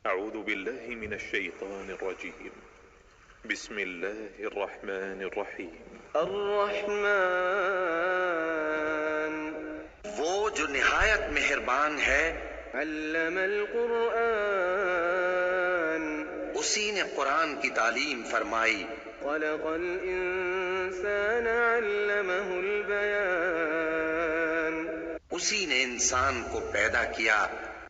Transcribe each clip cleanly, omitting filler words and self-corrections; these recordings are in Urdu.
أعوذ بالله من الشيطان الرجيم. بسم الله الرحمن الرحيم. الرحمن، وہ جو نہایت مہربان ہے، علم القرآن، اسی نے قرآن کی تعلیم فرمائی، خلق الإنسان علمه البيان، اسی نے انسان کو پیدا کیا،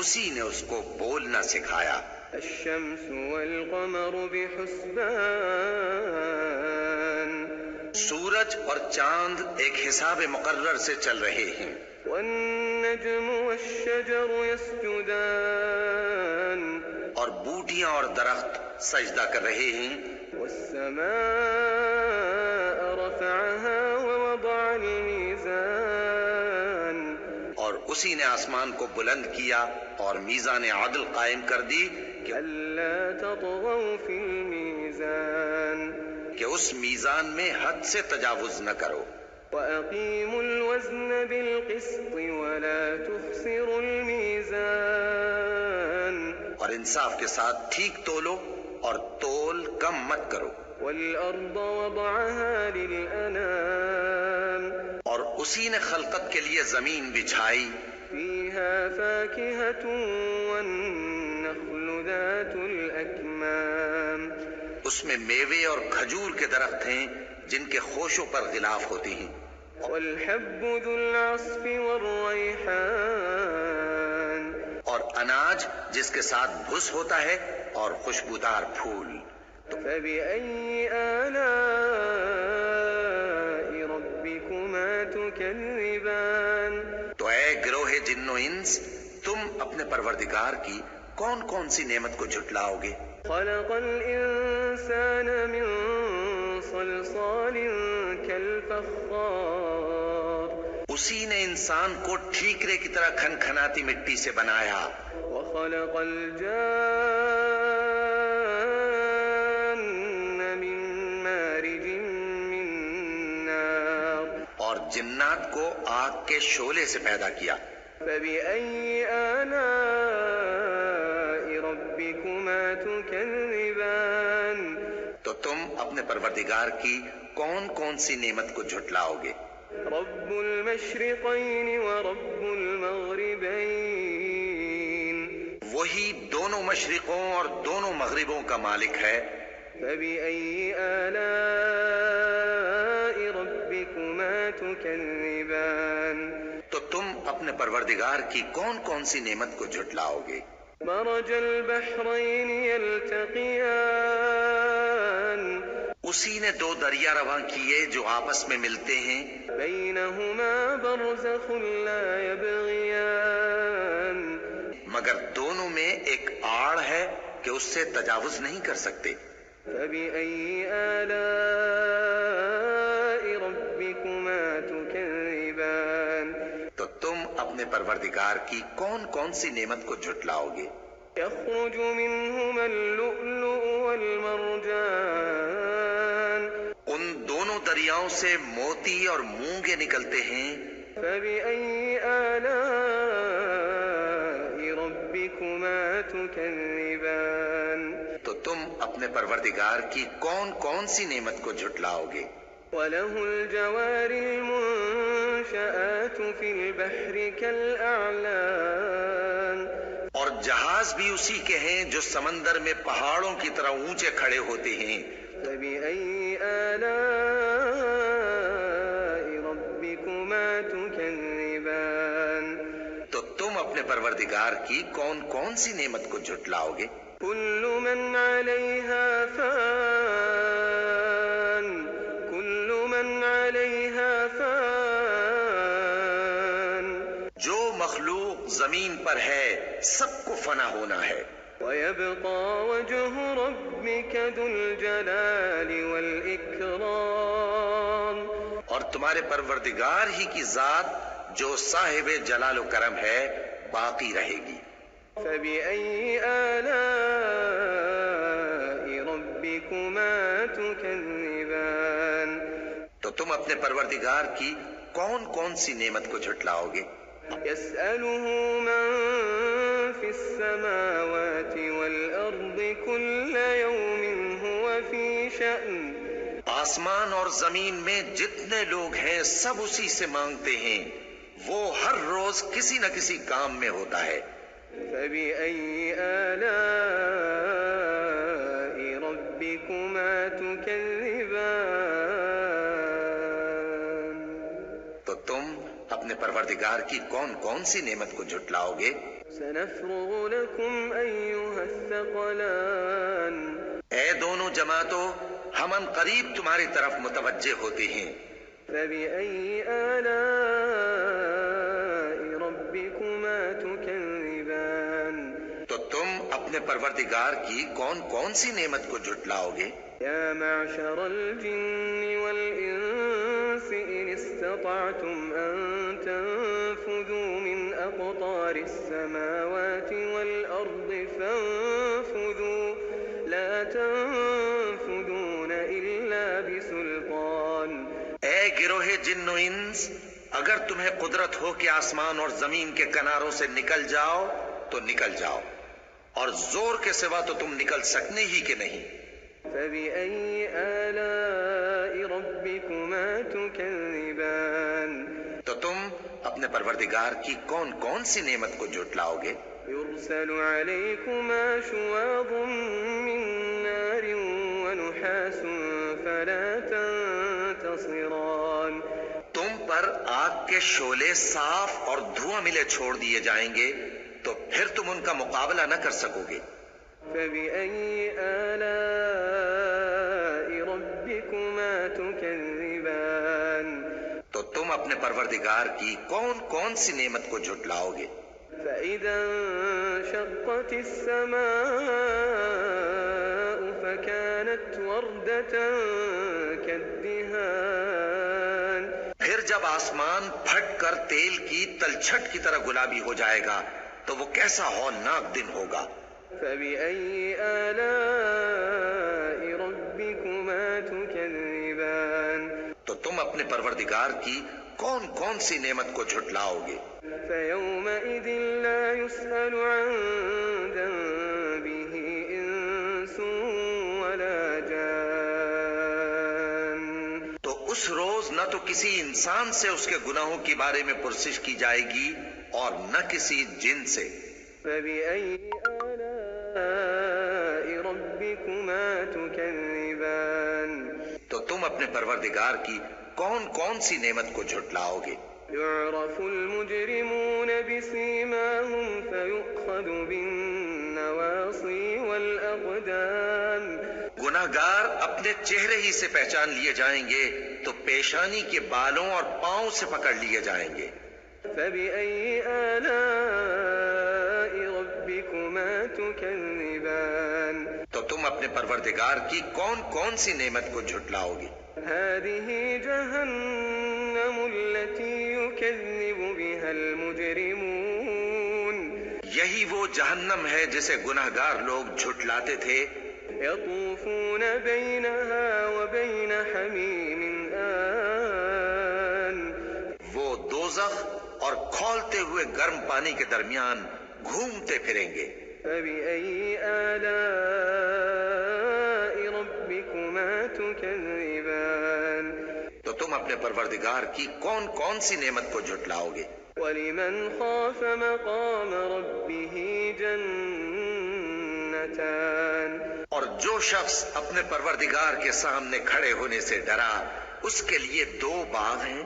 اسی نے اس کو بولنا سکھایا۔ الشمس والقمر بحسبان، سورج اور چاند ایک حساب مقرر سے چل رہے ہیں، والنجم والشجر يسجدان، اور بوٹیاں اور درخت سجدہ کر رہے ہیں۔ والسماء رفعها ووضع الميزان، اور اسی نے آسمان کو بلند کیا اور میزان عدل قائم کر دی ألا تطغوا في الميزان، کہ اس میزان میں حد سے تجاوز نہ کرو، وأقيموا الوزن بالقسط ولا تخسروا الميزان، اور انصاف کے ساتھ ٹھیک تولو اور تول کم مت کرو۔ والأرض وضعها للأنام، اور اسی نے خلقت کے لیے زمین بچھائی، فيها فاكهة والنخل ذات الأكمام، اس میں میوے اور کھجور کے درخت ہیں جن کے خوشوں پر غلاف ہوتے ہیں، والحب ذو العصف والريحان، اور اناج جس کے ساتھ بھس ہوتا ہے اور خوشبودار پھول۔ فبأي آلاء ربكما تكذبان، تو اے گروہ جن و انس، تم اپنے پروردگار کی کون کون سی نعمت کو جھٹلاؤ گے؟ خلق الإنسان من صلصال كالفخار، اسی نے انسان کو ٹھیکرے کی طرح کھنکھناتی مٹی سے بنایا، وخلق الجان من مارج من نار، اور جنات کو آگ کے شعلے سے پیدا کیا۔ فبأي آلاء ربكما تكذبان، تو تم اپنے پروردگار کی کون کون سی نعمت کو جھٹلاؤ گے؟ رب المشرقين ورب المغربين، وہی دونوں مشرقوں اور دونوں مغربوں کا مالک ہے۔ فبأي آلاء ربكما تكذبان، تو تم اپنے پروردگار کی کون کون سی نعمت کو جھٹلاؤ گے؟ مرج البحرين يلتقيان، اسی نے دو دریا رواں کیے جو آپس میں ملتے ہیں، بينهما برزخ لا يبغيان، مگر دونوں میں ایک آڑ ہے کہ اس سے تجاوز نہیں کر سکتے۔ فبأي آلاء ربكما تكذبان، تو تم اپنے پروردگار کی کون کون سی نعمت کو جھٹلاؤ گے؟ يخرج منهما اللؤلؤ والمرجان، ان دونوں دریاؤں سے موتی اور مونگے نکلتے ہیں۔ فبأي آلاء ربكما تكذبان، تو تم اپنے پروردگار کی کون کون سی نعمت کو جھٹلاؤ گے؟ وله الجوار المنشآت في البحر كالأعلام، اور جہاز بھی اسی کے ہیں جو سمندر میں پہاڑوں کی طرح اونچے کھڑے ہوتے ہیں۔ فبأي آلاء ربكما تكذبان، تو تم اپنے پروردگار کی کون کون سی نعمت کو جھٹلاؤ گے؟ كل من عليها فان، كل من عليها فان، جو مخلوق زمین پر ہے سب کو فنا ہونا ہے، ويبقى وجه ربك ذو الجلال والإكرام، اور تمہارے پروردگار ہی کی ذات جو صاحب جلال و کرم ہے باقی رہے گی۔ فبأي آلاء ربكما تكذبان، تو تم اپنے پروردگار کی کون کون سی نعمت کو جھٹلاؤ گے؟ يسأله من في السماوات والأرض كل يوم هو في شأن آسمان اور زمین میں جتنے لوگ ہیں سب اسی سے مانگتے ہیں، وہ ہر روز کسی نہ کسی کام میں ہوتا ہے۔ فبأي آلاء ربكما تكذبان تو تم اپنے پروردگار کی کون کون سی نعمت کو جھٹلاؤ گے؟ سنفرغ لكم أيها الثقلان اے دونوں جماعتوں، ہم ان قریب تمہاری طرف متوجہ ہوتے ہیں۔ فبأي آلاء ربكما تكذبان تو تم اپنے پروردگار کی کون کون سی نعمت کو جھٹلاؤ گے؟ يا معشر الجن والإنس إن استطعتم أن تنفذوا من أقطار السماوات والأرض فانفذوا لا تنفذون إلا بسلطان۔ اے گروہ جن و انس، اگر تمہیں قدرت ہو کہ آسمان اور زمین کے کناروں سے نکل جاؤ تو نکل جاؤ، اور زور کے سوا تو تم نکل سکنے ہی کہ نہیں۔ فبأي آلاء ربكما تكذبان تو تم اپنے پروردگار کی کون کون سی نعمت کو جھٹلاؤ گے؟ يرسل عليكما شواظ من نار ونحاس فلا تنتصران۔ تم پر آگ کے شعلے صاف اور دھواں ملے چھوڑ دیے جائیں گے تو پھر تم ان کا مقابلہ نہ کر سکو گے۔ فبأي آلاء ربكما تكذبان تو تم اپنے پروردگار کی کون کون سی نعمت کو جھٹلاؤ گے؟ فإذا انشقت السماء فكانت وردة كالدهان۔ پھر جب آسمان پھٹ کر تیل کی تلچھٹ کی طرح گلابی ہو جائے گا تو وہ کیسا ہولناک دن ہوگا۔ فبأي آلاء ربكما تكذبان تو تم اپنے پروردگار کی کون کون سی نعمت کو جھٹلاؤ گے؟ فيومئذ لا يسأل عن ذنبه إنس ولا جان۔ تو اس روز نہ تو کسی انسان سے اس کے گناہوں کے بارے میں پرسش کی جائے گی اور نہ کسی جن سے۔ فبأي آلاء ربكما تكذبان تو تم اپنے پروردگار کی کون کون سی نعمت کو جھٹلاؤ گے؟ يعرف المجرمون بسيماهم فيؤخذ بالنواصي والأقدام۔ گناہگار اپنے چہرے ہی سے پہچان لیے جائیں گے تو پیشانی کے بالوں اور پاؤں سے پکڑ لیے جائیں گے۔ فبأي آلاء ربكما تكذبان تو تم اپنے پروردگار کی کون کون سی نعمت کو جھٹلاؤ گے؟ هذه جهنم التي يكذب بها المجرمون۔ یہی وہ جہنم ہے جسے گناہگار لوگ جھٹلاتے تھے۔ يطوفون بينها وبين حميم آن۔ وہ دوزخ اور کھولتے ہوئے گرم پانی کے درمیان گھومتے پھریں گے۔ فبأي آلاء ربكما تكذبان تو تم اپنے پروردگار کی کون کون سی نعمت کو جھٹلاؤ گے؟ ولمن خاف مقام ربه جنتان۔ اور جو شخص اپنے پروردگار کے سامنے کھڑے ہونے سے ڈرا اس کے لیے دو باغ ہیں۔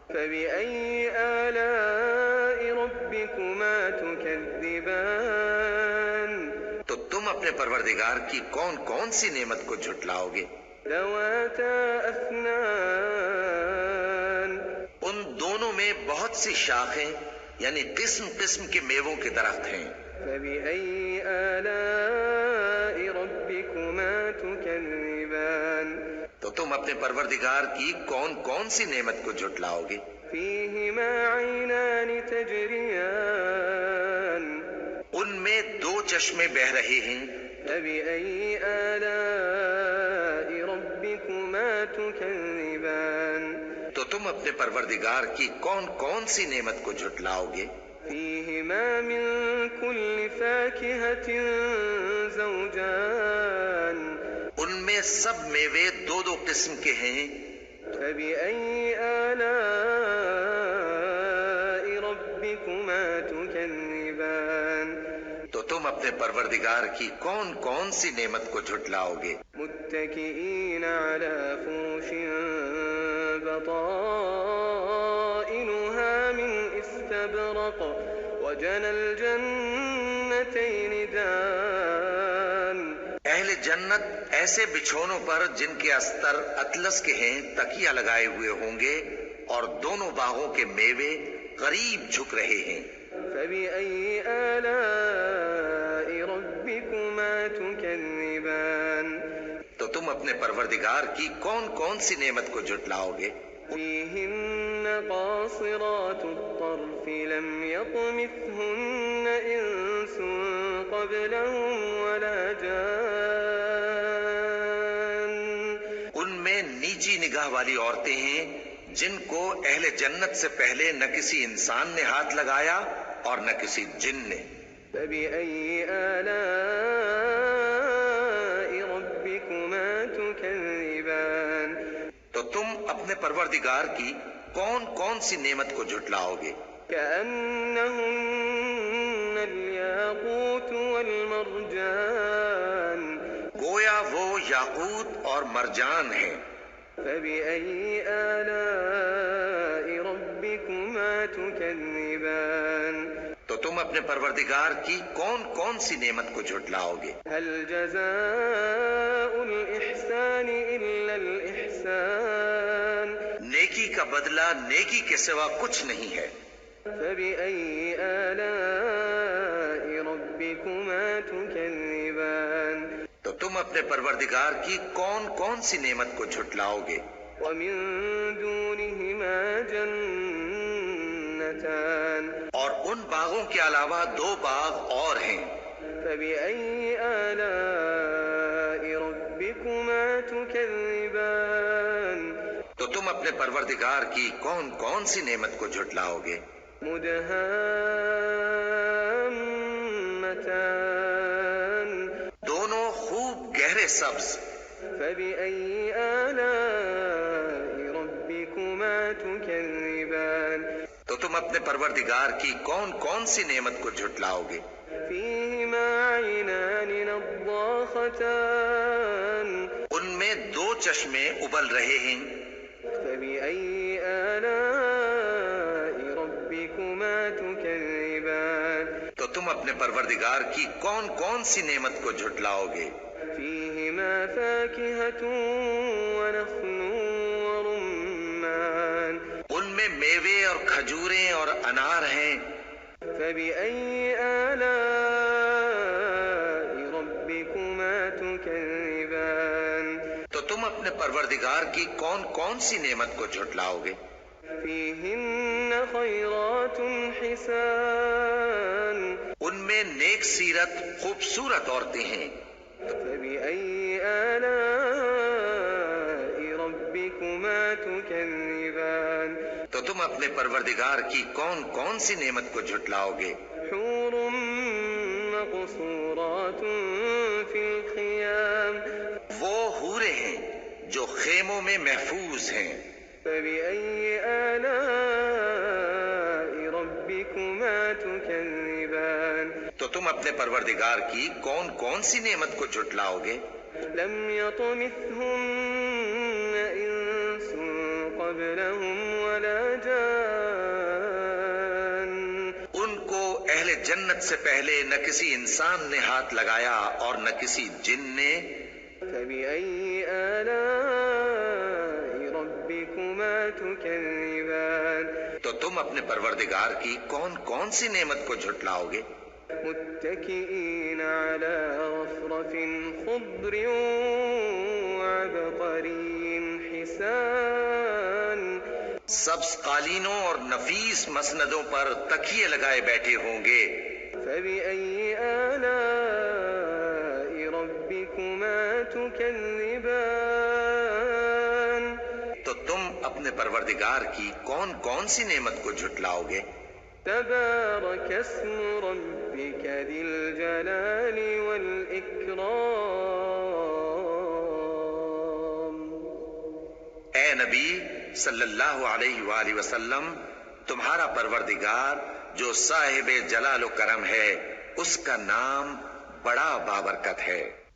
فبأي آلاء ربكما تكذبان تو تم اپنے پروردگار کی کون کون سی نعمت کو جھٹلاؤ گے؟ ذواتا أفنان۔ ان دونوں میں بہت سی شاخیں یعنی قسم قسم کے میووں کے درخت ہیں۔ فبأي آلاء ربكما تكذبان تو تم اپنے پروردگار کی کون کون سی نعمت کو جھٹلاؤ گے؟ فيهما عينان تجريان۔ ان میں دو چشمے بہ رہے ہیں۔ فبأي آلاء ربكما تكذبان تو تم اپنے پروردگار کی کون کون سی نعمت کو جھٹلاؤ گے؟ فيهما من كل فاكهة زوجان ان میں سب میوے دو دو قسم کے ہیں. فبأي آلاء ربكما تكذبان تو تم اپنے پروردگار کی کون کون سی نعمت کو جھٹلاؤ گے؟ متكئين على فرش بطائنها من استبرق وجنى الجنتين دان. اہل جنت ایسے بچھونوں پر جن کے استر اطلس کے ہیں تکیہ لگائے ہوئے ہوں گے اور دونوں باغوں کے میوے قریب جھک رہے ہیں. فبأي آلاء ربكما تكذبان تو تم اپنے پروردگار کی کون کون سی نعمت کو جھٹلاؤ گے؟ فيهن قاصرات الطرف لم يطمثهن إنس قبلهم ولا جان. ان میں نیچی نگاہ والی عورتیں ہیں جن کو اہل جنت سے پہلے نہ کسی انسان نے ہاتھ لگایا اور نہ کسی جن نے. فبأي آلاء ربكما تكذبان تو تم اپنے پروردگار کی کون کون سی نعمت کو جھٹلاؤ گے؟ كأنهن الياقوت والمرجان گویا وہ یاقوت اور مرجان ہیں. فبأي آلاء ربكما تكذبان تو تم اپنے پروردگار کی کون کون سی نعمت کو جھٹلاؤ گے؟ هل جزاء الإحسان إلا الإحسان نیکی کا بدلہ نیکی کے سوا کچھ نہیں ہے. فبأي آلاء ربكما تكذبان تو تم اپنے پروردگار کی کون کون سی نعمت کو جھٹلاؤ گے؟ ومن دونهما جنتان اور ان باغوں کے علاوہ دو باغ اور ہیں. فبأي آلاء ربكما تكذبان تو تم اپنے پروردگار کی کون کون سی نعمت کو جھٹلاؤ گے؟ مدهامتان دونوں خوب گہرے سبز. فبأي آلاء ربكما تكذبان تو تم اپنے پروردگار کی کون کون سی نعمت کو جھٹلاؤ گے؟ فيهما عينان نضاختان ان میں دو چشمے ابل رہے ہیں. فبأي آلاء ربكما تكذبان تو تم اپنے پروردگار کی کون کون سی نعمت کو جھٹلاؤ گے؟ فيهما فاكهة ونخل ورمان ان میں میوے اور کھجوریں اور انار ہیں. فبأي آلاء ربكما تكذبان تو تم اپنے پروردگار کی کون کون سی نعمت کو جھٹلاؤ گے؟ فيهن خيرات حسان ان میں نیک سیرت خوبصورت عورتیں ہیں. فبأي آلاء ربكما تكذبان تو تم اپنے پروردگار کی کون کون سی نعمت کو جھٹلاؤ گے؟ حور مقصورات في الخيام وہ حوریں ہیں جو خیموں میں محفوظ ہیں. فبأي آلاء ربكما تكذبان تو تم اپنے پروردگار کی کون کون سی نعمت کو جھٹلاؤ گے؟ لم يطمثهن إنس قبلهم ولا جان ان کو اہل جنت سے پہلے نہ کسی انسان نے ہاتھ لگایا اور نہ کسی جن نے. فبأي آلاء ربكما تكذبان تو تم اپنے پروردگار کی کون کون سی نعمت کو جھٹلاؤ گے؟ متكئين على رفرف خضر وعبقري حسان سبز قالینوں اور نفیس مسندوں پر تکیے لگائے بیٹھے ہوں گے. فبأي آلاء ربكما تكذبان تو تم اپنے پروردگار کی کون کون سی نعمت کو جھٹلاؤ گے؟ تبارك اسم ربك ذي الجلال والإكرام نبی صلی اللہ علیہ وآلہ وسلم، تمہارا پروردگار جو صاحب جلال و کرم ہے، اس کا نام بڑا بابرکت ہے۔